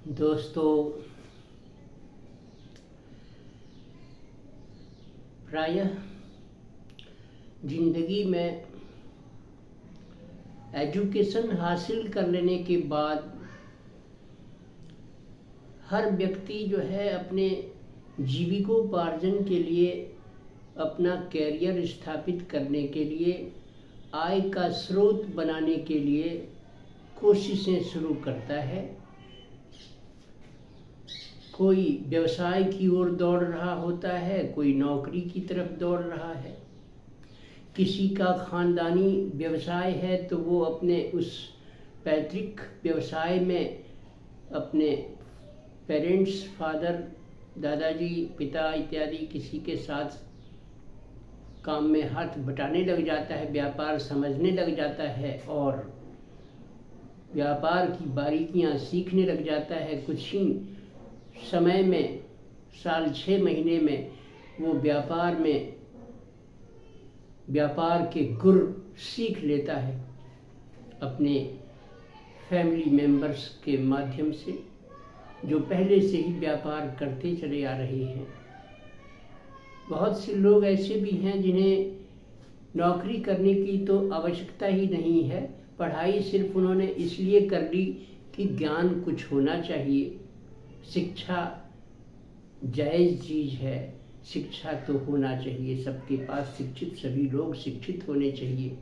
दोस्तों, प्रायः जिंदगी में एजुकेशन हासिल कर लेने के बाद हर व्यक्ति जो है अपने जीविकोपार्जन के लिए, अपना कैरियर स्थापित करने के लिए, आय का स्रोत बनाने के लिए कोशिशें शुरू करता है। कोई व्यवसाय की ओर दौड़ रहा होता है, कोई नौकरी की तरफ दौड़ रहा है। किसी का खानदानी व्यवसाय है तो वो अपने उस पैतृक व्यवसाय में अपने पेरेंट्स, फादर, दादाजी, पिता इत्यादि किसी के साथ काम में हाथ बटाने लग जाता है, व्यापार समझने लग जाता है और व्यापार की बारीकियां सीखने लग जाता है। कुछ ही समय में, साल 6 महीने में वो व्यापार के गुर सीख लेता है अपने फैमिली मेंबर्स के माध्यम से, जो पहले से ही व्यापार करते चले आ रहे हैं। बहुत से लोग ऐसे भी हैं जिन्हें नौकरी करने की तो आवश्यकता ही नहीं है। पढ़ाई सिर्फ उन्होंने इसलिए कर ली कि ज्ञान कुछ होना चाहिए। शिक्षा जायज़ चीज़ है, शिक्षा तो होना चाहिए, सबके पास शिक्षित, सभी लोग शिक्षित होने चाहिए।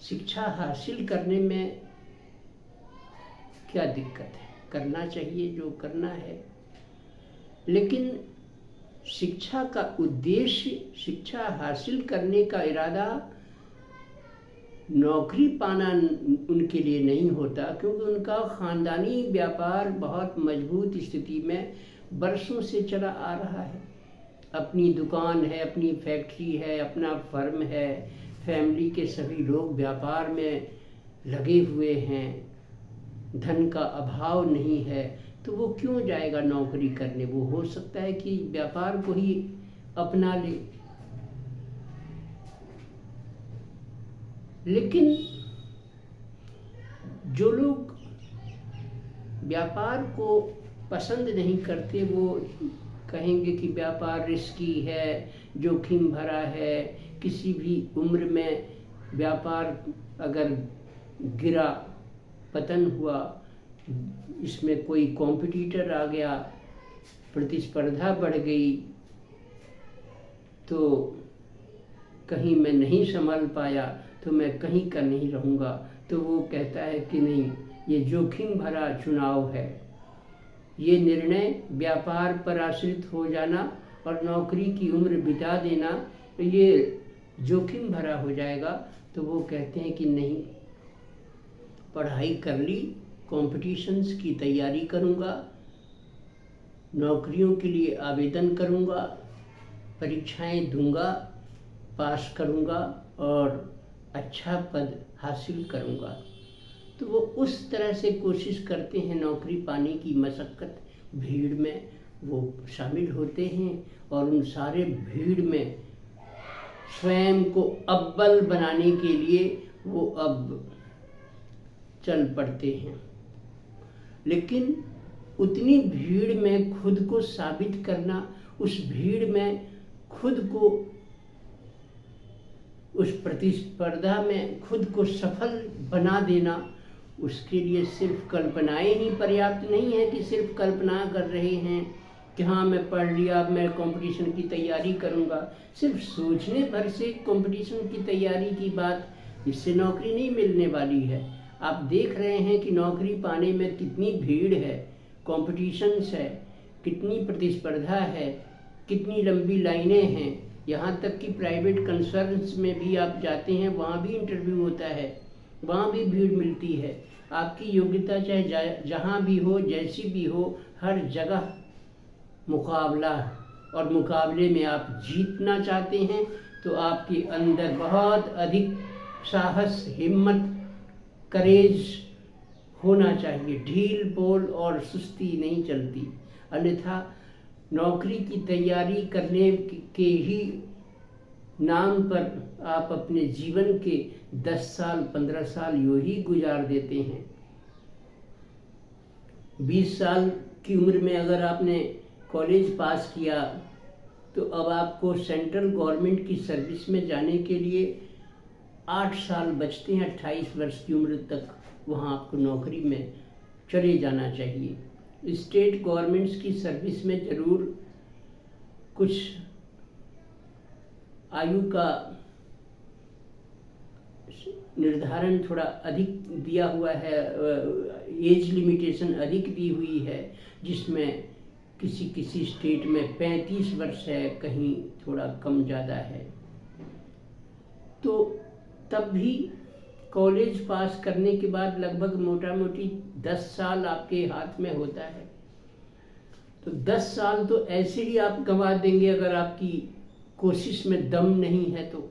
शिक्षा हासिल करने में क्या दिक्कत है, करना चाहिए जो करना है। लेकिन शिक्षा का उद्देश्य, शिक्षा हासिल करने का इरादा नौकरी पाना उनके लिए नहीं होता, क्योंकि उनका खानदानी व्यापार बहुत मजबूत स्थिति में बरसों से चला आ रहा है। अपनी दुकान है, अपनी फैक्ट्री है, अपना फर्म है, फैमिली के सभी लोग व्यापार में लगे हुए हैं, धन का अभाव नहीं है, तो वो क्यों जाएगा नौकरी करने। वो हो सकता है कि व्यापार को ही अपना ले। लेकिन जो लोग व्यापार को पसंद नहीं करते, वो कहेंगे कि व्यापार रिस्की है, जोखिम भरा है। किसी भी उम्र में व्यापार अगर गिरा, पतन हुआ, इसमें कोई कॉम्पिटिटर आ गया, प्रतिस्पर्धा बढ़ गई, तो कहीं मैं नहीं संभल पाया तो मैं कहीं का नहीं रहूँगा। तो वो कहता है कि नहीं, ये जोखिम भरा चुनाव है, ये निर्णय व्यापार पर आश्रित हो जाना और नौकरी की उम्र बिता देना, ये जोखिम भरा हो जाएगा। तो वो कहते हैं कि नहीं, पढ़ाई कर ली, कॉम्पिटिशन्स की तैयारी करूँगा, नौकरियों के लिए आवेदन करूँगा, परीक्षाएं दूंगा, पास करूँगा और अच्छा पद हासिल करूँगा। तो वो उस तरह से कोशिश करते हैं, नौकरी पाने की मशक्क़त, भीड़ में वो शामिल होते हैं और उन सारे भीड़ में स्वयं को अव्वल बनाने के लिए वो अब चल पड़ते हैं। लेकिन उतनी भीड़ में खुद को साबित करना, उस भीड़ में खुद को, उस प्रतिस्पर्धा में खुद को सफल बना देना, उसके लिए सिर्फ कल्पनाएं ही पर्याप्त नहीं है कि सिर्फ कल्पना कर रहे हैं कि हाँ मैं पढ़ लिया, मैं कंपटीशन की तैयारी करूँगा। सिर्फ सोचने भर से कंपटीशन की तैयारी की बात, इससे नौकरी नहीं मिलने वाली है। आप देख रहे हैं कि नौकरी पाने में कितनी भीड़ है, कॉम्पिटिशन्स है, कितनी प्रतिस्पर्धा है, कितनी लंबी लाइनें हैं। यहाँ तक कि प्राइवेट कंसर्न्स में भी आप जाते हैं, वहाँ भी इंटरव्यू होता है, वहाँ भी भीड़ मिलती है। आपकी योग्यता चाहे जहाँ भी हो, जैसी भी हो, हर जगह मुकाबला, और मुकाबले में आप जीतना चाहते हैं तो आपके अंदर बहुत अधिक साहस, हिम्मत, करेज होना चाहिए। ढील बोल और सुस्ती नहीं चलती, अन्यथा नौकरी की तैयारी करने के ही नाम पर आप अपने जीवन के 10 साल 15 साल यूं ही गुजार देते हैं। 20 साल की उम्र में अगर आपने कॉलेज पास किया तो अब आपको सेंट्रल गवर्नमेंट की सर्विस में जाने के लिए 8 साल बचते हैं। 28 वर्ष की उम्र तक वहाँ आपको नौकरी में चले जाना चाहिए। स्टेट गवर्नमेंट्स की सर्विस में ज़रूर कुछ आयु का निर्धारण थोड़ा अधिक दिया हुआ है, एज लिमिटेशन अधिक दी हुई है, जिसमें किसी किसी स्टेट में 35 वर्ष है, कहीं थोड़ा कम ज़्यादा है। तो तब भी कॉलेज पास करने के बाद लगभग मोटा मोटी 10 साल आपके हाथ में होता है। तो 10 साल तो ऐसे ही आप गंवा देंगे अगर आपकी कोशिश में दम नहीं है तो।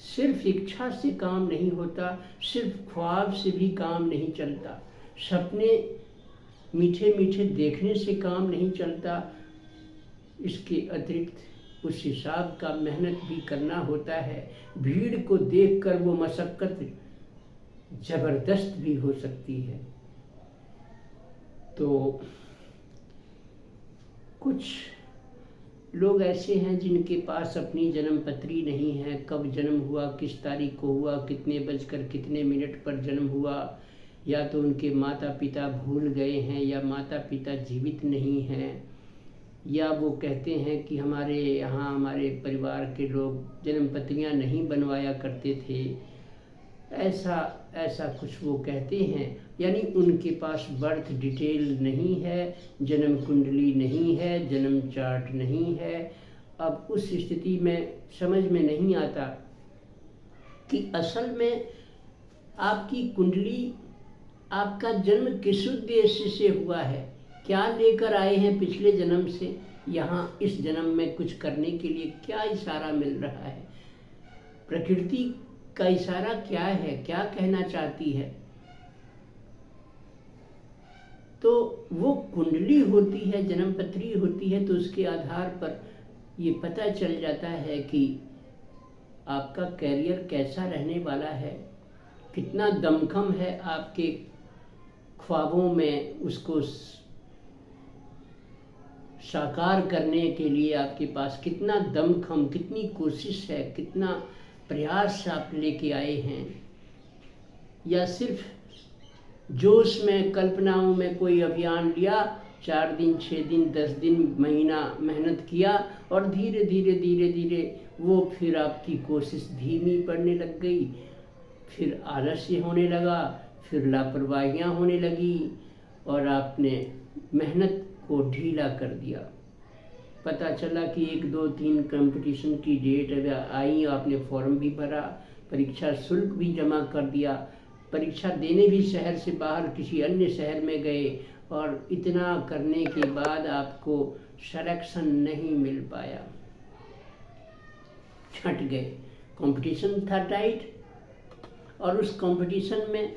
सिर्फ इच्छा से काम नहीं होता, सिर्फ ख्वाब से भी काम नहीं चलता, सपने मीठे मीठे देखने से काम नहीं चलता। इसके अतिरिक्त उस हिसाब का मेहनत भी करना होता है। भीड़ को देखकर वो मशक्कत जबरदस्त भी हो सकती है। तो कुछ लोग ऐसे हैं जिनके पास अपनी जन्म पत्री नहीं है, कब जन्म हुआ, किस तारीख को हुआ, कितने बजकर कितने मिनट पर जन्म हुआ, या तो उनके माता पिता भूल गए हैं या माता पिता जीवित नहीं हैं, या वो कहते हैं कि हमारे यहाँ हमारे परिवार के लोग जन्म पत्रियाँ नहीं बनवाया करते थे, ऐसा कुछ वो कहते हैं। यानी उनके पास बर्थ डिटेल नहीं है, जन्म कुंडली नहीं है, जन्म चार्ट नहीं है। अब उस स्थिति में समझ में नहीं आता कि असल में आपकी कुंडली, आपका जन्म किस उद्देश्य से हुआ है, क्या लेकर आए हैं पिछले जन्म से, यहाँ इस जन्म में कुछ करने के लिए क्या इशारा मिल रहा है, प्रकृति का इशारा क्या है, क्या कहना चाहती है। तो वो कुंडली होती है, जन्म पत्री होती है, तो उसके आधार पर ये पता चल जाता है कि आपका कैरियर कैसा रहने वाला है, कितना दमखम है आपके ख्वाबों में, उसको साकार करने के लिए आपके पास कितना दमखम, कितनी कोशिश है, कितना प्रयास आप लेके आए हैं, या सिर्फ जोश में कल्पनाओं में कोई अभियान लिया, 4 दिन 6 दिन 10 दिन महीना मेहनत किया और धीरे धीरे वो फिर आपकी कोशिश धीमी पड़ने लग गई, फिर आलस्य होने लगा, फिर लापरवाहियाँ होने लगी और आपने मेहनत को ढीला कर दिया। पता चला कि 1 2 3 कंपटीशन की डेट आई, आपने फॉर्म भी भरा, परीक्षा शुल्क भी जमा कर दिया, परीक्षा देने भी शहर से बाहर किसी अन्य शहर में गए, और इतना करने के बाद आपको सिलेक्शन नहीं मिल पाया, छट गए। कंपटीशन था टाइट, और उस कंपटीशन में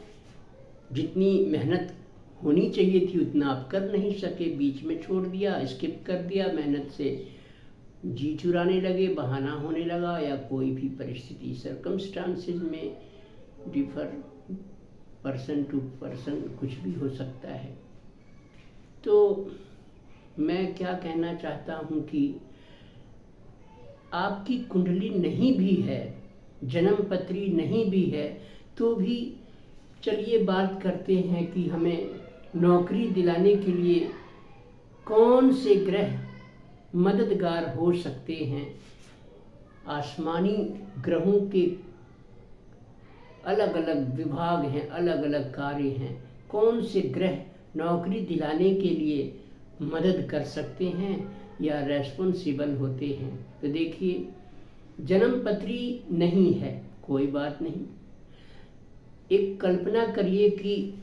जितनी मेहनत होनी चाहिए थी उतना आप कर नहीं सके, बीच में छोड़ दिया, स्किप कर दिया, मेहनत से जी चुराने लगे, बहाना होने लगा, या कोई भी परिस्थिति सर्कमस्टांसेस में डिफर पर्सन टू पर्सन कुछ भी हो सकता है। तो मैं क्या कहना चाहता हूँ कि आपकी कुंडली नहीं भी है, जन्म पत्री नहीं भी है, तो भी चलिए बात करते हैं कि हमें नौकरी दिलाने के लिए कौन से ग्रह मददगार हो सकते हैं। आसमानी ग्रहों के अलग अलग विभाग हैं, अलग अलग कार्य हैं, कौन से ग्रह नौकरी दिलाने के लिए मदद कर सकते हैं या रेस्पॉन्सिबल होते हैं। तो देखिए, जन्म पत्री नहीं है, कोई बात नहीं, एक कल्पना करिए कि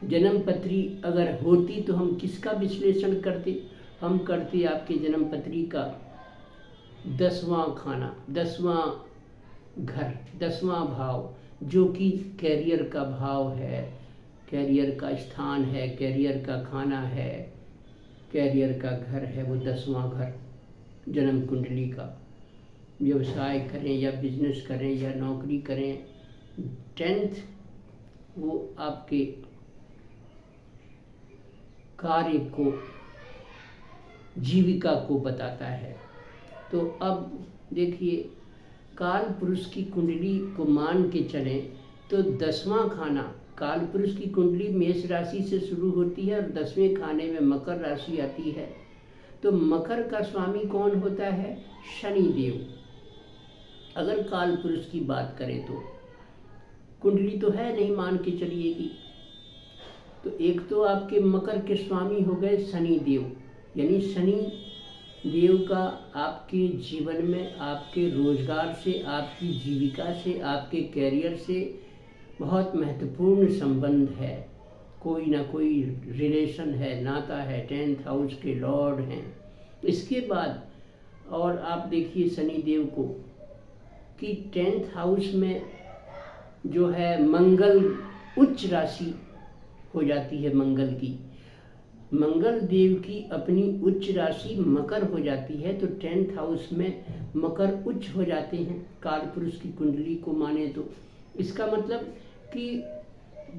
जन्म पत्री अगर होती तो हम किसका विश्लेषण करते। हम करते आपके जन्म पत्री का 10वां खाना, 10वां घर, 10वां भाव, जो कि कैरियर का भाव है, कैरियर का स्थान है, कैरियर का खाना है, कैरियर का घर है, वो 10वां घर जन्म कुंडली का। व्यवसाय करें या बिजनेस करें या नौकरी करें, 10th वो आपके कार्य को, जीविका को बताता है। तो अब देखिए, काल पुरुष की कुंडली को मान के चलें तो 10वां खाना, काल पुरुष की कुंडली मेष राशि से शुरू होती है और 10वें खाने में मकर राशि आती है। तो मकर का स्वामी कौन होता है? शनि देव। अगर काल पुरुष की बात करें तो कुंडली तो है नहीं, मान के चलिएगी। तो एक तो आपके मकर के स्वामी हो गए शनि देव, यानी शनि देव का आपके जीवन में, आपके रोजगार से, आपकी जीविका से, आपके कैरियर से बहुत महत्वपूर्ण संबंध है, कोई ना कोई रिलेशन है, नाता है, 10th हाउस के लॉर्ड हैं। इसके बाद और आप देखिए शनि देव को कि 10th हाउस में जो है मंगल उच्च राशि हो जाती है, मंगल की, मंगल देव की अपनी उच्च राशि मकर हो जाती है। तो 10th हाउस में मकर उच्च हो जाते हैं काल पुरुष की कुंडली को माने तो। इसका मतलब कि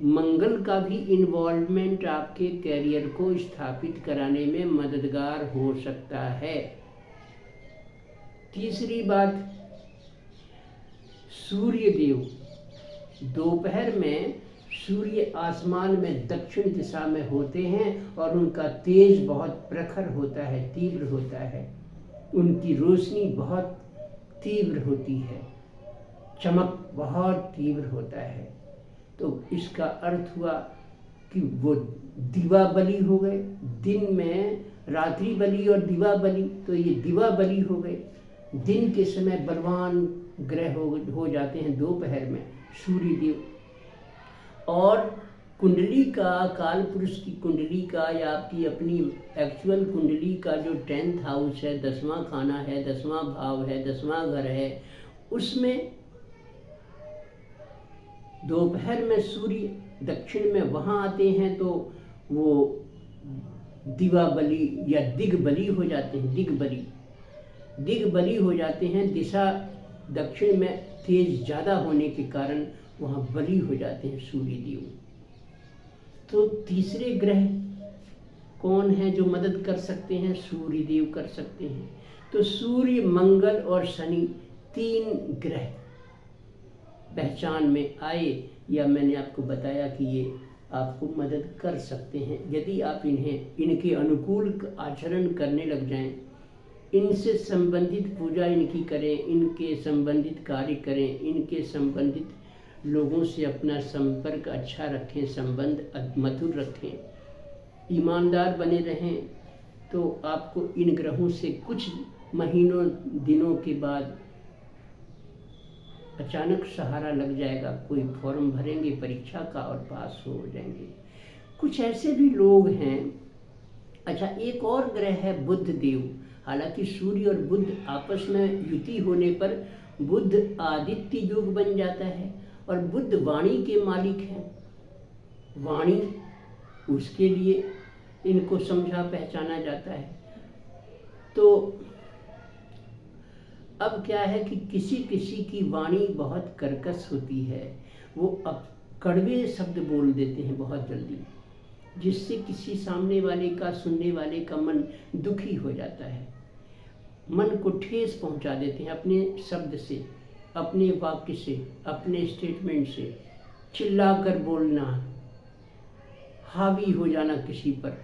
मंगल का भी इन्वॉल्वमेंट आपके कैरियर को स्थापित कराने में मददगार हो सकता है। तीसरी बात, सूर्य देव, दोपहर में सूर्य आसमान में दक्षिण दिशा में होते हैं और उनका तेज बहुत प्रखर होता है, तीव्र होता है, उनकी रोशनी बहुत तीव्र होती है, चमक बहुत तीव्र होता है। तो इसका अर्थ हुआ कि वो दिवा बलि हो गए, दिन में रात्रि बलि और दिवा बलि, तो ये दिवा बलि हो गए। दिन के समय बलवान ग्रह हो जाते हैं दोपहर में सूर्य देव। और कुंडली का, काल पुरुष की कुंडली का या आपकी अपनी एक्चुअल कुंडली का जो 10th हाउस है, 10वां खाना है, 10वां भाव है, 10वां घर है, उसमें दोपहर में सूर्य दक्षिण में वहाँ आते हैं तो वो दिवा बलि या दिग बलि हो जाते हैं, दिग बलि हो जाते हैं। दिशा दक्षिण में तेज ज़्यादा होने के कारण वहाँ बलि हो जाते हैं सूर्य देव। तो तीसरे ग्रह कौन है जो मदद कर सकते हैं? सूर्य देव कर सकते हैं। तो सूर्य, मंगल और शनि 3 ग्रह पहचान में आए, या मैंने आपको बताया कि ये आपको मदद कर सकते हैं यदि आप इनके अनुकूल आचरण करने लग जाएं, इनसे संबंधित पूजा इनकी करें, इनके संबंधित कार्य करें, इनके संबंधित लोगों से अपना संपर्क अच्छा रखें, संबंध मधुर रखें, ईमानदार बने रहें, तो आपको इन ग्रहों से कुछ महीनों, दिनों के बाद अचानक सहारा लग जाएगा। कोई फॉर्म भरेंगे परीक्षा का और पास हो जाएंगे। कुछ ऐसे भी लोग हैं। अच्छा, एक और ग्रह है बुध देव। हालांकि सूर्य और बुध आपस में युति होने पर बुध आदित्य योग बन जाता है और बुध वाणी के मालिक हैं। वाणी, उसके लिए इनको समझा पहचाना जाता है। तो अब क्या है कि किसी किसी की वाणी बहुत कर्कश होती है, वो अब कड़वे शब्द बोल देते हैं बहुत जल्दी, जिससे किसी सामने वाले का, सुनने वाले का मन दुखी हो जाता है, मन को ठेस पहुंचा देते हैं अपने शब्द से, अपने वाक्य से, अपने स्टेटमेंट से। चिल्लाकर बोलना, हावी हो जाना किसी पर,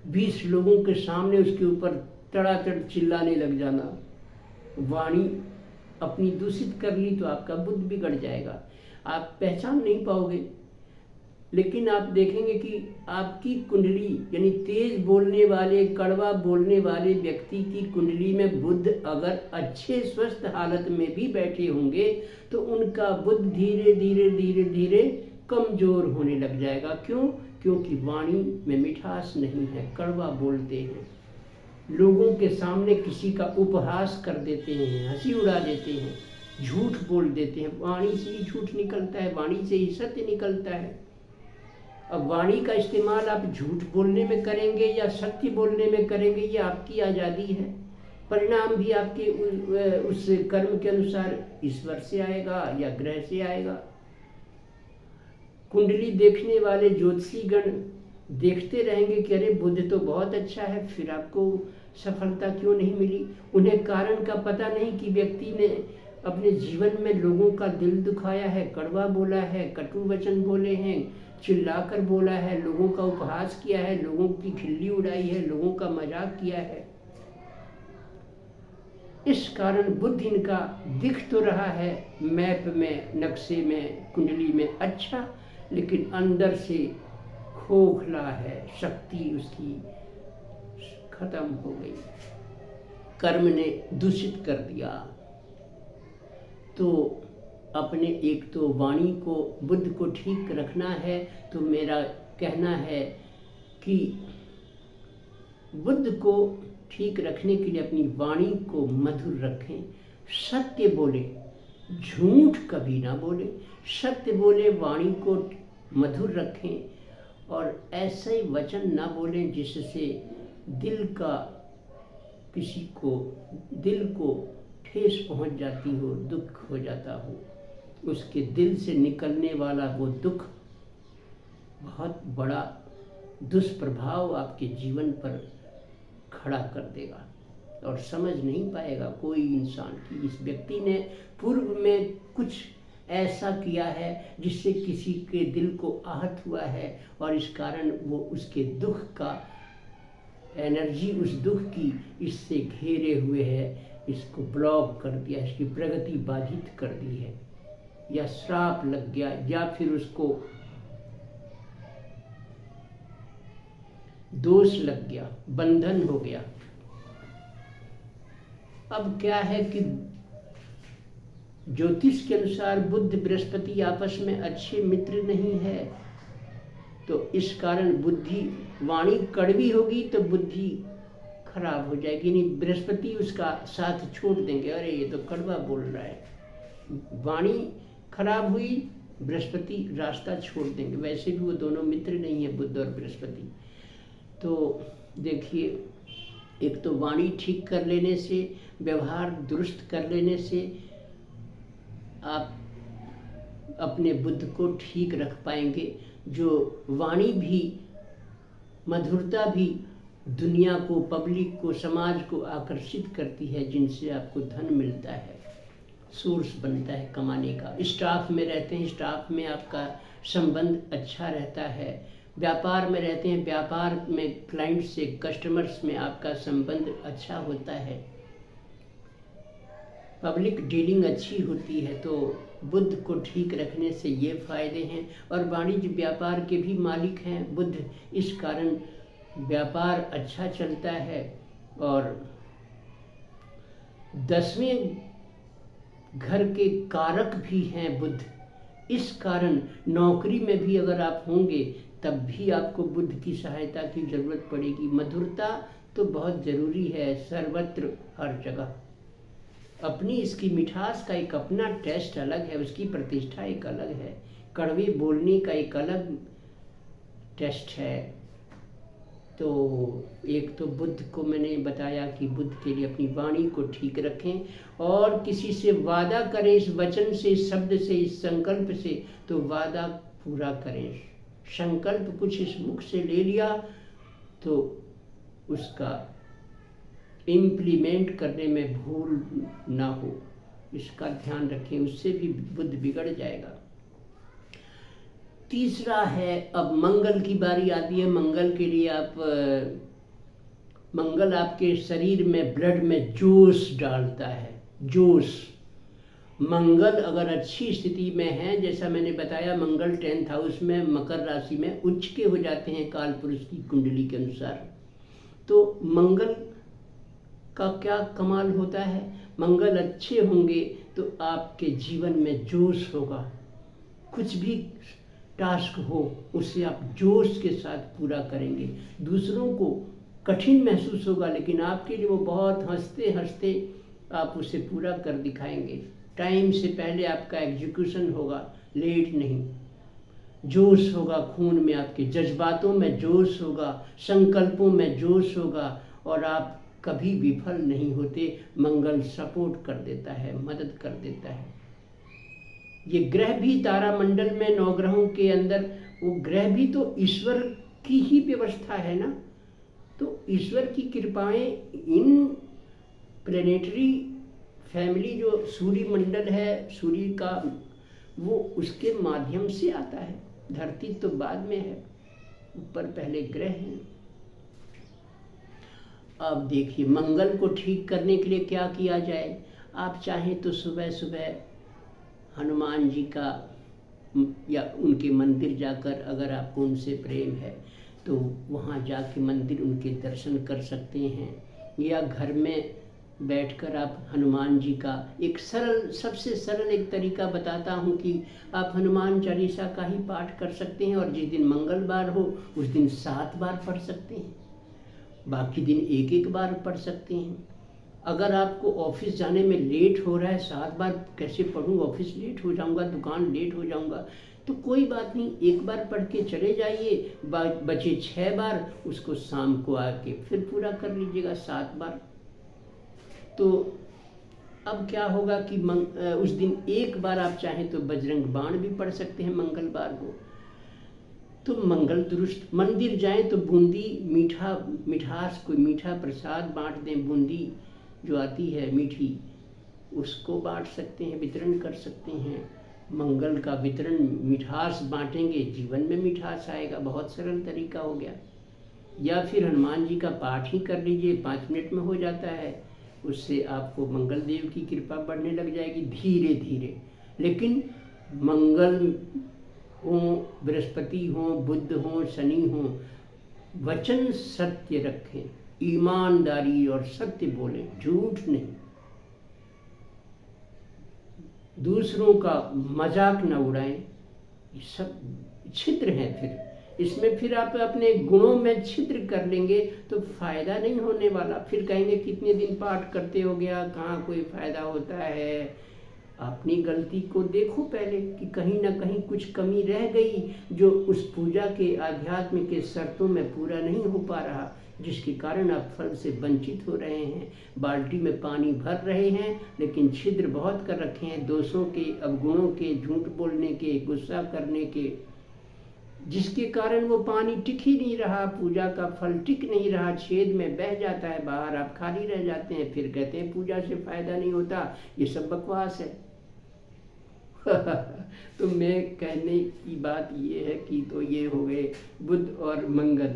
20 लोगों के सामने उसके ऊपर तड़ातड़ चिल्लाने लग जाना। वाणी अपनी दूषित कर ली तो आपका बुद्ध बिगड़ जाएगा, आप पहचान नहीं पाओगे। लेकिन आप देखेंगे कि आपकी कुंडली, यानी तेज बोलने वाले, कड़वा बोलने वाले व्यक्ति की कुंडली में बुध अगर अच्छे स्वस्थ हालत में भी बैठे होंगे तो उनका बुध धीरे धीरे धीरे धीरे कमजोर होने लग जाएगा। क्यों? क्योंकि वाणी में मिठास नहीं है, कड़वा बोलते हैं, लोगों के सामने किसी का उपहास कर देते हैं, हंसी उड़ा देते हैं, झूठ बोल देते हैं। वाणी से ही झूठ निकलता है, वाणी से ही सत्य निकलता है। अब वाणी का इस्तेमाल आप झूठ बोलने में करेंगे या सत्य बोलने में करेंगे, ये आपकी आज़ादी है। परिणाम भी आपके उस कर्म के अनुसार ईश्वर से आएगा या ग्रह से आएगा। कुंडली देखने वाले ज्योतिषीगण देखते रहेंगे कि अरे बुध तो बहुत अच्छा है, फिर आपको सफलता क्यों नहीं मिली। उन्हें कारण का पता नहीं कि व्यक्ति ने अपने जीवन में लोगों का दिल दुखाया है, कड़वा बोला है, कटु वचन बोले हैं, चिल्लाकर बोला है, लोगों का उपहास किया है, लोगों की खिल्ली उड़ाई है, लोगों का मजाक किया है। इस कारण बुद्ध इनका दिख तो रहा है मैप में, नक्शे में, कुंडली में अच्छा, लेकिन अंदर से खोखला है, शक्ति उसकी खत्म हो गई, कर्म ने दूषित कर दिया। तो अपने एक तो वाणी को, बुद्ध को ठीक रखना है। तो मेरा कहना है कि बुद्ध को ठीक रखने के लिए अपनी वाणी को मधुर रखें, सत्य बोले, झूठ कभी ना बोले, सत्य बोले, वाणी को मधुर रखें और ऐसे वचन ना बोलें जिससे दिल का, किसी को दिल को ठेस पहुंच जाती हो, दुख हो जाता हो। उसके दिल से निकलने वाला वो दुख बहुत बड़ा दुष्प्रभाव आपके जीवन पर खड़ा कर देगा और समझ नहीं पाएगा कोई इंसान कि इस व्यक्ति ने पूर्व में कुछ ऐसा किया है जिससे किसी के दिल को आहत हुआ है और इस कारण वो उसके दुख का एनर्जी, उस दुख की इससे घेरे हुए है, इसको ब्लॉक कर दिया, इसकी प्रगति बाधित कर दी है, या श्राप लग गया, या फिर उसको दोष लग गया, बंधन हो गया। अब क्या है कि ज्योतिष के अनुसार बुध बृहस्पति आपस में अच्छे मित्र नहीं है, तो इस कारण बुद्धि, वाणी कड़वी होगी तो बुद्धि खराब हो जाएगी। नहीं, बृहस्पति उसका साथ छोड़ देंगे, अरे ये तो कड़वा बोल रहा है, वाणी खराब हुई, बृहस्पति रास्ता छोड़ देंगे। वैसे भी वो दोनों मित्र नहीं है, बुध और बृहस्पति। तो देखिए, एक तो वाणी ठीक कर लेने से, व्यवहार दुरुस्त कर लेने से आप अपने बुद्ध को ठीक रख पाएंगे। जो वाणी भी, मधुरता भी दुनिया को, पब्लिक को, समाज को आकर्षित करती है, जिनसे आपको धन मिलता है, सोर्स बनता है कमाने का। स्टाफ में रहते हैं, स्टाफ में आपका संबंध अच्छा रहता है। व्यापार में रहते हैं, व्यापार में क्लाइंट से, कस्टमर्स में आपका संबंध अच्छा होता है, पब्लिक डीलिंग अच्छी होती है। तो बुद्ध को ठीक रखने से ये फायदे हैं। और वाणिज्य व्यापार के भी मालिक हैं बुद्ध, इस कारण व्यापार अच्छा चलता है। और 10वें घर के कारक भी हैं बुद्ध, इस कारण नौकरी में भी अगर आप होंगे तब भी आपको बुद्ध की सहायता की जरूरत पड़ेगी। मधुरता तो बहुत ज़रूरी है सर्वत्र, हर जगह। अपनी इसकी मिठास का एक अपना टेस्ट अलग है, उसकी प्रतिष्ठा एक अलग है, कड़वे बोलने का एक अलग टेस्ट है। तो एक तो बुद्ध को मैंने बताया कि बुद्ध के लिए अपनी वाणी को ठीक रखें, और किसी से वादा करें इस वचन से, इस शब्द से, इस संकल्प से, तो वादा पूरा करें। संकल्प कुछ इस मुख से ले लिया तो उसका इम्प्लीमेंट करने में भूल ना हो, इसका ध्यान रखें, उससे भी बुद्ध बिगड़ जाएगा। तीसरा है, अब मंगल की बारी आती है। मंगल के लिए आप, मंगल आपके शरीर में, ब्लड में जोश डालता है, जोश। मंगल अगर अच्छी स्थिति में है, जैसा मैंने बताया, मंगल 10th हाउस में, मकर राशि में उच्च के हो जाते हैं काल पुरुष की कुंडली के अनुसार। तो मंगल का क्या कमाल होता है, मंगल अच्छे होंगे तो आपके जीवन में जोश होगा, कुछ भी टास्क हो उसे आप जोश के साथ पूरा करेंगे। दूसरों को कठिन महसूस होगा, लेकिन आपके लिए वो बहुत हंसते हंसते आप उसे पूरा कर दिखाएंगे। टाइम से पहले आपका एग्जीक्यूशन होगा, लेट नहीं। जोश होगा खून में, आपके जज्बातों में जोश होगा, संकल्पों में जोश होगा, और आप कभी विफल नहीं होते। मंगल सपोर्ट कर देता है, मदद कर देता है। ये ग्रह भी तारामंडल में, नवग्रहों के अंदर, वो ग्रह भी तो ईश्वर की ही व्यवस्था है ना। तो ईश्वर की कृपाएं इन प्लेनेटरी फैमिली, जो सूर्य मंडल है, सूर्य का, वो उसके माध्यम से आता है। धरती तो बाद में है, ऊपर पहले ग्रह हैं। अब देखिए मंगल को ठीक करने के लिए क्या किया जाए। आप चाहें तो सुबह सुबह हनुमान जी का या उनके मंदिर जाकर, अगर आपको उनसे प्रेम है तो वहाँ जाके मंदिर उनके दर्शन कर सकते हैं, या घर में बैठकर आप हनुमान जी का एक सरल, सबसे सरल एक तरीका बताता हूँ कि आप हनुमान चालीसा का ही पाठ कर सकते हैं, और जिस दिन मंगलवार हो उस दिन 7 बार पढ़ सकते हैं, बाकी दिन एक एक बार पढ़ सकते हैं। अगर आपको ऑफिस जाने में लेट हो रहा है, 7 बार कैसे पढ़ूँ, ऑफिस लेट हो जाऊँगा, दुकान लेट हो जाऊँगा, तो कोई बात नहीं, एक बार पढ़ के चले जाइए, बचे 6 बार उसको शाम को आके फिर पूरा कर लीजिएगा 7 बार। तो अब क्या होगा कि उस दिन एक बार आप चाहें तो बजरंग बाण भी पढ़ सकते हैं मंगलवार को। तो मंगल दुरुस्त, मंदिर जाएं तो बूंदी, मिठास, कोई मीठा प्रसाद बांट दें, बूंदी जो आती है मीठी, उसको बांट सकते हैं, वितरण कर सकते हैं। मंगल का वितरण, मिठास बांटेंगे, जीवन में मिठास आएगा। बहुत सरल तरीका हो गया। या फिर हनुमान जी का पाठ ही कर लीजिए, 5 मिनट में हो जाता है। उससे आपको मंगल देव की कृपा बढ़ने लग जाएगी धीरे धीरे। लेकिन मंगल हो, बृहस्पति हो, बुध हो, शनि हो, वचन सत्य रखें, ईमानदारी और सत्य बोलें, झूठ नहीं। दूसरों का मजाक न उड़ाएं, ये सब छिद्र हैं। फिर इसमें फिर आप अपने गुणों में छिद्र कर लेंगे तो फायदा नहीं होने वाला। फिर कहेंगे कितने दिन पाठ करते हो गया, कहाँ कोई फायदा होता है। अपनी गलती को देखो पहले कि कहीं ना कहीं कुछ कमी रह गई, जो उस पूजा के आध्यात्म के शर्तों में पूरा नहीं हो पा रहा, जिसके कारण आप फल से वंचित हो रहे हैं। बाल्टी में पानी भर रहे हैं लेकिन छिद्र बहुत कर रखे हैं, दोषों के, अवगुणों के, झूठ बोलने के, गुस्सा करने के, जिसके कारण वो पानी टिक ही नहीं रहा, पूजा का फल टिक नहीं रहा, छेद में बह जाता है बाहर, आप खाली रह जाते हैं। फिर कहते हैं पूजा से फायदा नहीं होता, ये सब बकवास है। तो मैं कहने की बात ये है कि तो ये हो गए बुध और मंगल।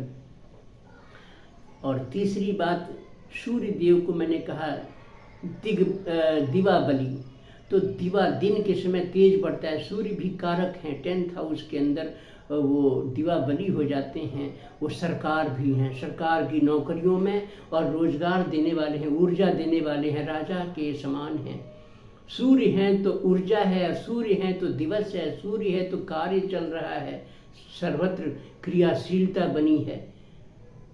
और तीसरी बात, सूर्य देव को मैंने कहा दिवा बलि। तो दिवा दिन के समय तेज बढ़ता है, सूर्य भी कारक हैं, 10th हाउस के अंदर वो दिवा बलि हो जाते हैं। वो सरकार भी हैं, सरकार की नौकरियों में और रोजगार देने वाले हैं, ऊर्जा देने वाले हैं, राजा के समान हैं। सूर्य हैं तो ऊर्जा है, सूर्य हैं तो दिवस है, सूर्य है तो कार्य चल रहा है, सर्वत्र क्रियाशीलता बनी है।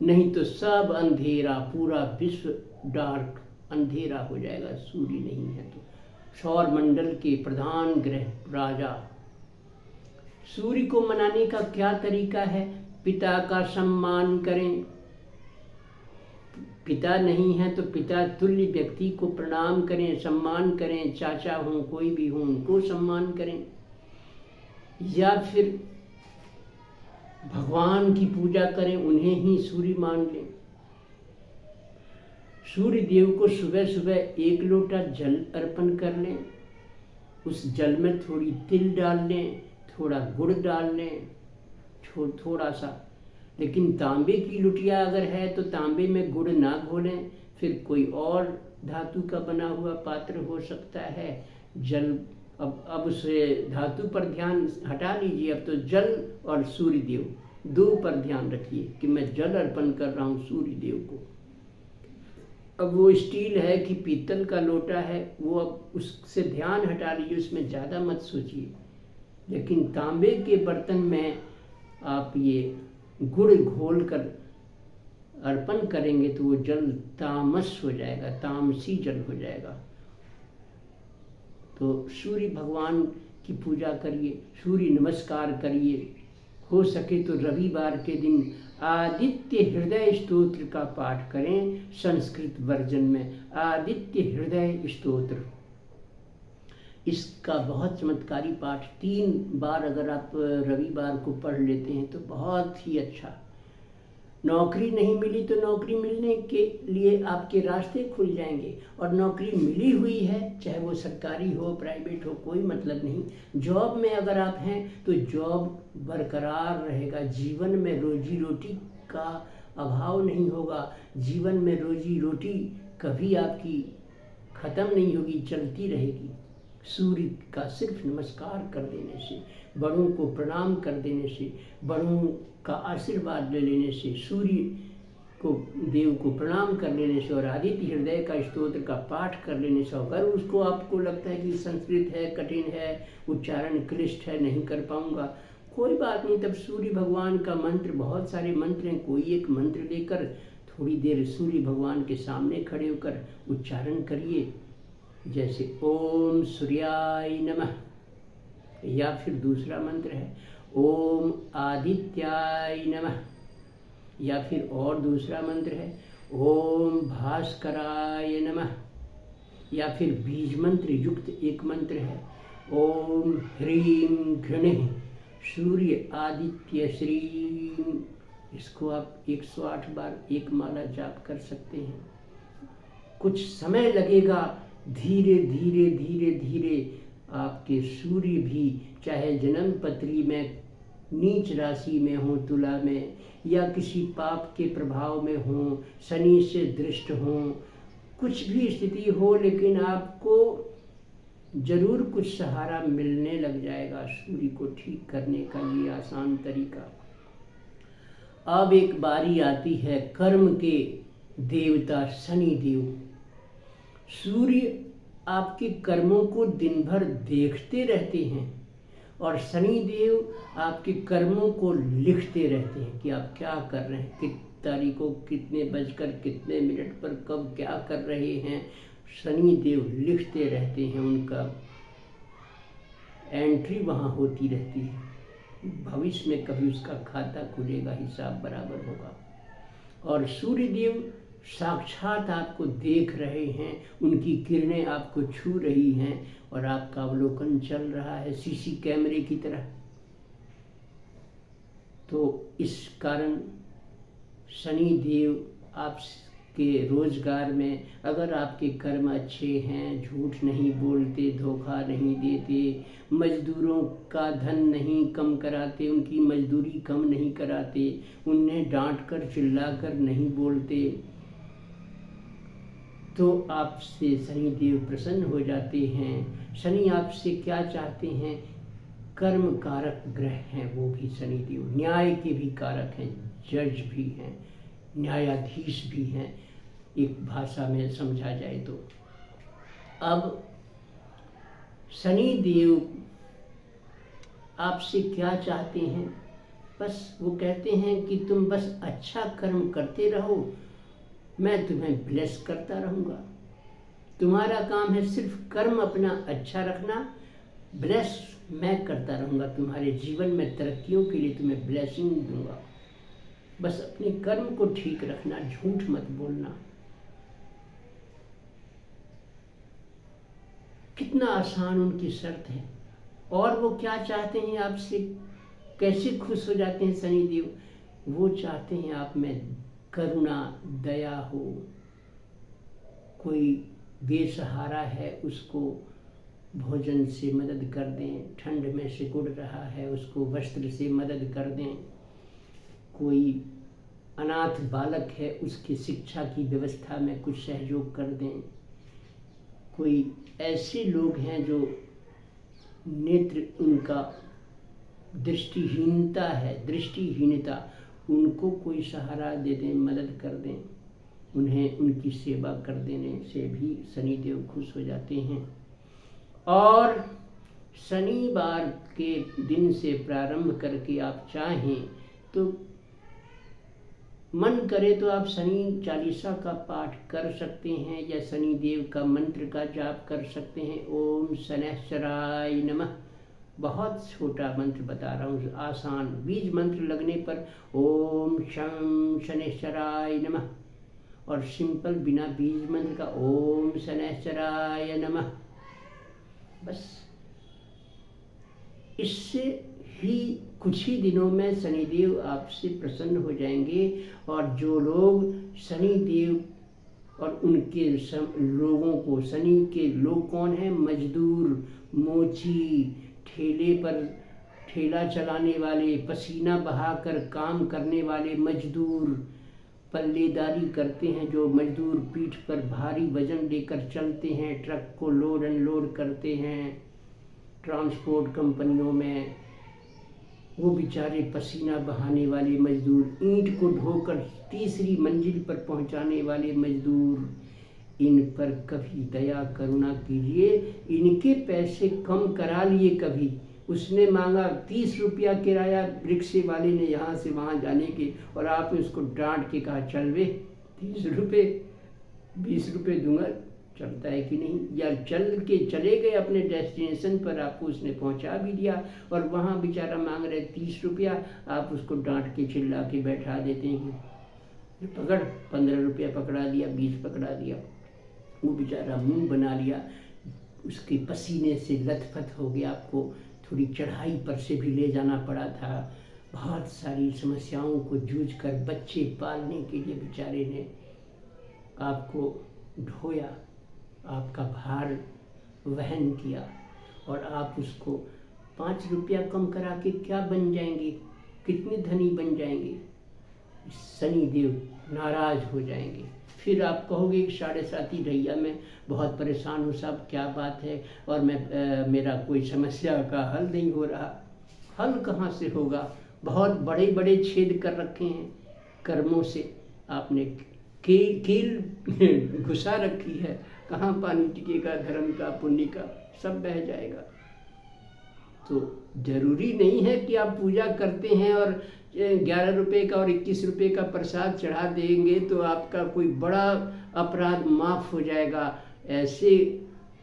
नहीं तो सब अंधेरा, पूरा विश्व डार्क अंधेरा हो जाएगा सूर्य नहीं है तो। सौर मंडल के प्रधान ग्रह राजा। सूर्य को मनाने का क्या तरीका है? पिता का सम्मान करें, पिता नहीं है तो पिता तुल्य व्यक्ति को प्रणाम करें, सम्मान करें, चाचा हों कोई भी हो उनको सम्मान करें। या फिर भगवान की पूजा करें, उन्हें ही सूर्य मान लें। सूर्य देव को सुबह सुबह 1 लोटा जल अर्पण कर लें, उस जल में थोड़ी तिल डाल लें, थोड़ा गुड़ डाल लें, थोड़ा सा। लेकिन तांबे की लुटिया अगर है तो तांबे में गुड़ ना घोलें, फिर कोई और धातु का बना हुआ पात्र हो सकता है। जल, अब उसे धातु पर ध्यान हटा लीजिए, अब तो जल और सूर्य देव 2 पर ध्यान रखिए कि मैं जल अर्पण कर रहा हूँ सूर्य देव को। अब वो स्टील है कि पीतल का लोटा है, वो अब उससे ध्यान हटा लीजिए, उसमें ज़्यादा मत सोचिए। लेकिन तांबे के बर्तन में आप ये गुड़ घोल कर अर्पण करेंगे तो वो जल तामस हो जाएगा, तामसी जल हो जाएगा। तो सूर्य भगवान की पूजा करिए, सूर्य नमस्कार करिए। हो सके तो रविवार के दिन आदित्य हृदय स्तोत्र का पाठ करें, संस्कृत वर्जन में आदित्य हृदय स्तोत्र। इसका बहुत चमत्कारी पाठ 3 बार अगर आप रविवार को पढ़ लेते हैं तो बहुत ही अच्छा। नौकरी नहीं मिली तो नौकरी मिलने के लिए आपके रास्ते खुल जाएंगे, और नौकरी मिली हुई है चाहे वो सरकारी हो प्राइवेट हो कोई मतलब नहीं। जॉब में अगर आप हैं तो जॉब बरकरार रहेगा, जीवन में रोजी रोटी का अभाव नहीं होगा, जीवन में रोजी रोटी कभी आपकी ख़त्म नहीं होगी, चलती रहेगी। सूर्य का सिर्फ नमस्कार कर देने से, बड़ों को प्रणाम कर देने से, बड़ों का आशीर्वाद ले लेने से, सूर्य को देव को प्रणाम कर लेने से और आदित्य हृदय का स्तोत्र का पाठ कर लेने से, अगर उसको आपको लगता है कि संस्कृत है, कठिन है, उच्चारण क्लिष्ट है, नहीं कर पाऊंगा, कोई बात नहीं, तब सूर्य भगवान का मंत्र, बहुत सारे मंत्र हैं, कोई एक मंत्र लेकर थोड़ी देर सूर्य भगवान के सामने खड़े होकर उच्चारण करिए, जैसे ओम सूर्याय नमः, या फिर दूसरा मंत्र है ओम आदित्याय नमः, या फिर और दूसरा मंत्र है ओम भास्कराय नमः, या फिर बीज मंत्र युक्त एक मंत्र है ओम ह्रीं घृणिः सूर्य आदित्य श्रीं। इसको आप 108 बार एक माला जाप कर सकते हैं। कुछ समय लगेगा, धीरे धीरे धीरे धीरे आपके सूर्य भी, चाहे जन्म पत्री में नीच राशि में हो, तुला में, या किसी पाप के प्रभाव में हो, शनि से दृष्ट हो, कुछ भी स्थिति हो, लेकिन आपको जरूर कुछ सहारा मिलने लग जाएगा सूर्य को ठीक करने का। ये आसान तरीका। अब एक बारी आती है कर्म के देवता शनि देव। सूर्य आपके कर्मों को दिन भर देखते रहते हैं और शनि देव आपके कर्मों को लिखते रहते हैं कि आप क्या कर रहे हैं, किस तारीख को कितने बजकर कितने मिनट पर कब क्या कर रहे हैं। शनि देव लिखते रहते हैं, उनका एंट्री वहाँ होती रहती है। भविष्य में कभी उसका खाता खुलेगा, हिसाब बराबर होगा। और सूर्य देव साक्षात आपको देख रहे हैं, उनकी किरणें आपको छू रही हैं और आपका अवलोकन चल रहा है सीसी कैमरे की तरह। तो इस कारण शनि देव आपके रोजगार में, अगर आपके कर्म अच्छे हैं, झूठ नहीं बोलते, धोखा नहीं देते, मजदूरों का धन नहीं कम कराते, उनकी मजदूरी कम नहीं कराते, उन्हें डांट कर चिल्ला कर नहीं बोलते, तो आपसे शनि देव प्रसन्न हो जाते हैं। शनि आपसे क्या चाहते हैं? कर्म कारक ग्रह हैं वो भी शनि देव, न्याय के भी कारक हैं, जज भी हैं, न्यायाधीश भी हैं, एक भाषा में समझा जाए तो। अब शनि देव आपसे क्या चाहते हैं? बस वो कहते हैं कि तुम बस अच्छा कर्म करते रहो, मैं तुम्हें ब्लेस करता रहूँगा। तुम्हारा काम है सिर्फ कर्म अपना अच्छा रखना, ब्लेस मैं करता रहूँगा, तुम्हारे जीवन में तरक्कियों के लिए तुम्हें ब्लेसिंग दूंगा। बस अपने कर्म को ठीक रखना, झूठ मत बोलना। कितना आसान उनकी शर्त है। और वो क्या चाहते हैं आपसे? कैसे खुश हो जाते हैं शनि देव? वो चाहते हैं आप में करुणा, दया हो। कोई बेसहारा है उसको भोजन से मदद कर दें, ठंड में सिकुड़ रहा है उसको वस्त्र से मदद कर दें, कोई अनाथ बालक है उसकी शिक्षा की व्यवस्था में कुछ सहयोग कर दें, कोई ऐसे लोग हैं जो नेत्र उनका दृष्टिहीनता है, दृष्टिहीनता, उनको कोई सहारा दे दें, मदद कर दें, उन्हें उनकी सेवा कर देने से भी शनिदेव खुश हो जाते हैं। और शनिवार के दिन से प्रारंभ करके आप चाहें तो मन करे तो आप शनि चालीसा का पाठ कर सकते हैं या शनि देव का मंत्र का जाप कर सकते हैं। ओम शनैश्चराय नमः, बहुत छोटा मंत्र बता रहा हूँ, आसान। बीज मंत्र लगने पर ओम शं शनैश्चराय नमः, और सिंपल बिना बीज मंत्र का ओम शनैश्चराय नमः। बस इससे ही कुछ ही दिनों में शनिदेव आपसे प्रसन्न हो जाएंगे। और जो लोग शनिदेव और उनके लोगों को, शनि के लोग कौन हैं? मजदूर, मोची, ठेले पर ठेला चलाने वाले, पसीना बहाकर काम करने वाले मजदूर, पल्लेदारी करते हैं जो मजदूर पीठ पर भारी वजन लेकर चलते हैं, ट्रक को लोड अनलोड करते हैं ट्रांसपोर्ट कंपनियों में, वो बेचारे पसीना बहाने वाले मजदूर, ईंट को ढोकर तीसरी मंजिल पर पहुंचाने वाले मजदूर, इन पर कभी दया करुणा कीजिए। इनके पैसे कम करा लिए कभी। उसने मांगा 30 रुपया किराया रिक्शे वाले ने यहाँ से वहाँ जाने के, और आपने उसको डांट के कहा चल वे 30 रुपये 20 रुपये दूंगा, चलता है कि नहीं? या चल के चले गए अपने डेस्टिनेशन पर, आपको उसने पहुंचा भी दिया और वहाँ बेचारा मांग रहे 30 रुपया, आप उसको डांट के चिल्ला के बैठा देते हैं, पकड़ 15 रुपया पकड़ा दिया, 20 पकड़ा दिया, वो बेचारा मुंह बना लिया, उसके पसीने से लथपथ हो गया, आपको थोड़ी चढ़ाई पर से भी ले जाना पड़ा था, बहुत सारी समस्याओं को जूझकर बच्चे पालने के लिए बेचारे ने आपको ढोया, आपका भार वहन किया, और आप उसको 5 रुपया कम करा के क्या बन जाएंगे? कितने धनी बन जाएंगे? शनिदेव नाराज हो जाएंगे। फिर आप कहोगे कि 7.5 रैया में बहुत परेशान हूँ साहब, क्या बात है, और मेरा कोई समस्या का हल नहीं हो रहा। हल कहाँ से होगा? बहुत बड़े बड़े छेद कर रखे हैं कर्मों से, आपने कील घुसा रखी है, कहाँ पानी टिकेगा धर्म का, पुण्य का, सब बह जाएगा। तो जरूरी नहीं है कि आप पूजा करते हैं और 11 रुपये का और 21 रुपये का प्रसाद चढ़ा देंगे तो आपका कोई बड़ा अपराध माफ़ हो जाएगा। ऐसे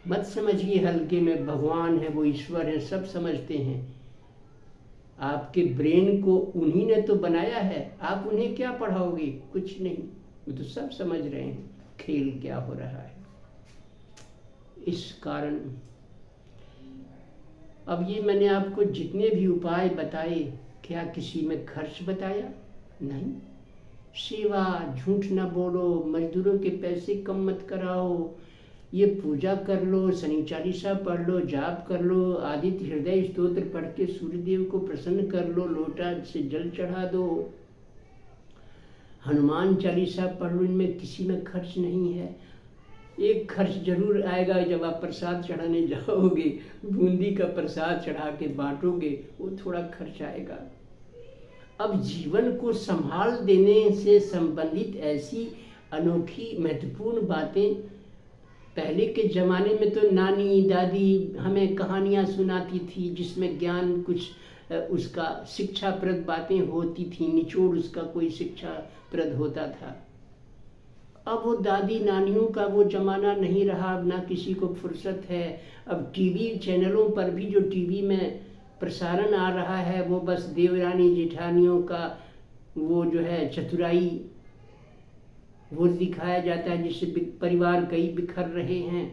मत समझिए हल्के में। भगवान है, वो ईश्वर है, सब समझते हैं। आपके ब्रेन को उन्हीं ने तो बनाया है, आप उन्हें क्या पढ़ाओगे? कुछ नहीं, वो तो सब समझ रहे हैं खेल क्या हो रहा है। इस कारण अब ये मैंने आपको जितने भी उपाय बताए, क्या किसी में खर्च बताया? नहीं। सेवा, झूठ न बोलो, मजदूरों के पैसे कम मत कराओ, ये पूजा कर लो, शनि चालीसा पढ़ लो, जाप कर लो, आदित्य हृदय स्तोत्र पढ़ के सूर्यदेव को प्रसन्न कर लो, लोटा से जल चढ़ा दो, हनुमान चालीसा पढ़ लो, इनमें किसी में खर्च नहीं है। एक खर्च जरूर आएगा जब आप प्रसाद चढ़ाने जाओगे, बूंदी का प्रसाद चढ़ा के बांटोगे, वो थोड़ा खर्च आएगा। अब जीवन को संभाल देने से संबंधित ऐसी अनोखी महत्वपूर्ण बातें, पहले के ज़माने में तो नानी दादी हमें कहानियाँ सुनाती थी जिसमें ज्ञान कुछ उसका शिक्षाप्रद बातें होती थी, निचोड़ उसका कोई शिक्षाप्रद होता था। अब वो दादी नानियों का वो ज़माना नहीं रहा, ना किसी को फुर्सत है। अब टीवी चैनलों पर भी जो टीवी में प्रसारण आ रहा है वो बस देवरानी जेठानियों का वो जो है चतुराई वो दिखाया जाता है, जिससे परिवार कई बिखर रहे हैं।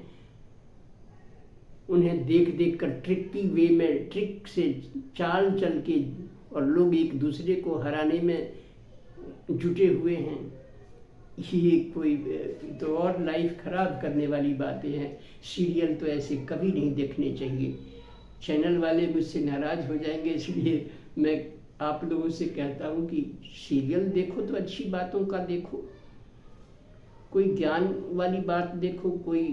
उन्हें देख देख कर ट्रिकी वे में, ट्रिक से चाल चल के, और लोग एक दूसरे को हराने में जुटे हुए हैं। ये कोई तो और लाइफ खराब करने वाली बातें हैं। सीरियल तो ऐसे कभी नहीं देखने चाहिए। चैनल वाले मुझसे नाराज हो जाएंगे, इसलिए मैं आप लोगों से कहता हूँ कि सीरियल देखो तो अच्छी बातों का देखो, कोई ज्ञान वाली बात देखो, कोई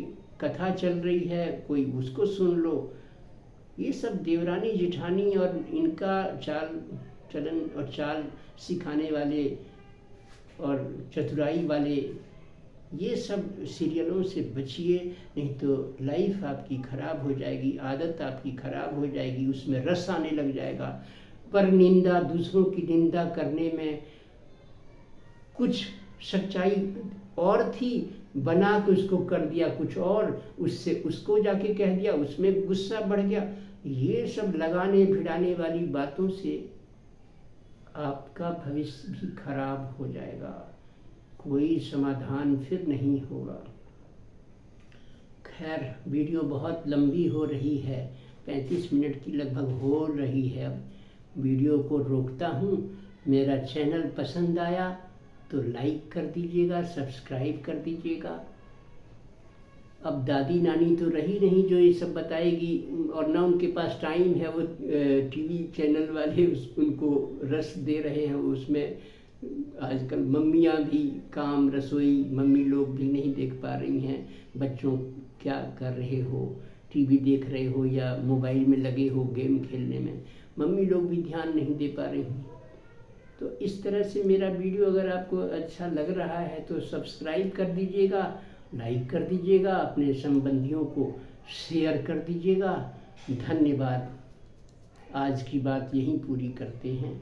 कथा चल रही है कोई उसको सुन लो। ये सब देवरानी जेठानी और इनका चाल चलन और चाल सिखाने वाले और चतुराई वाले, ये सब सीरियलों से बचिए, नहीं तो लाइफ आपकी खराब हो जाएगी, आदत आपकी खराब हो जाएगी, उसमें रस आने लग जाएगा। पर निंदा, दूसरों की निंदा करने में कुछ सच्चाई और थी, बना के उसको कर दिया कुछ और, उससे उसको जाके कह दिया, उसमें गुस्सा बढ़ गया। ये सब लगाने भिड़ाने वाली बातों से आपका भविष्य भी खराब हो जाएगा, कोई समाधान फिर नहीं होगा। खैर, वीडियो बहुत लंबी हो रही है, 35 मिनट की लगभग हो रही है। अब वीडियो को रोकता हूँ। मेरा चैनल पसंद आया तो लाइक कर दीजिएगा, सब्सक्राइब कर दीजिएगा। अब दादी नानी तो रही नहीं जो ये सब बताएगी, और ना उनके पास टाइम है। वो टीवी चैनल वाले उनको रस दे रहे हैं। उसमें आजकल मम्मियाँ भी काम, रसोई मम्मी लोग भी नहीं देख पा रही हैं। बच्चों क्या कर रहे हो, टीवी देख रहे हो या मोबाइल में लगे हो गेम खेलने में, मम्मी लोग भी ध्यान नहीं दे पा रही हैं। तो इस तरह से मेरा वीडियो अगर आपको अच्छा लग रहा है तो सब्सक्राइब कर दीजिएगा, लाइक कर दीजिएगा, अपने संबंधियों को शेयर कर दीजिएगा। धन्यवाद। आज की बात यहीं पूरी करते हैं।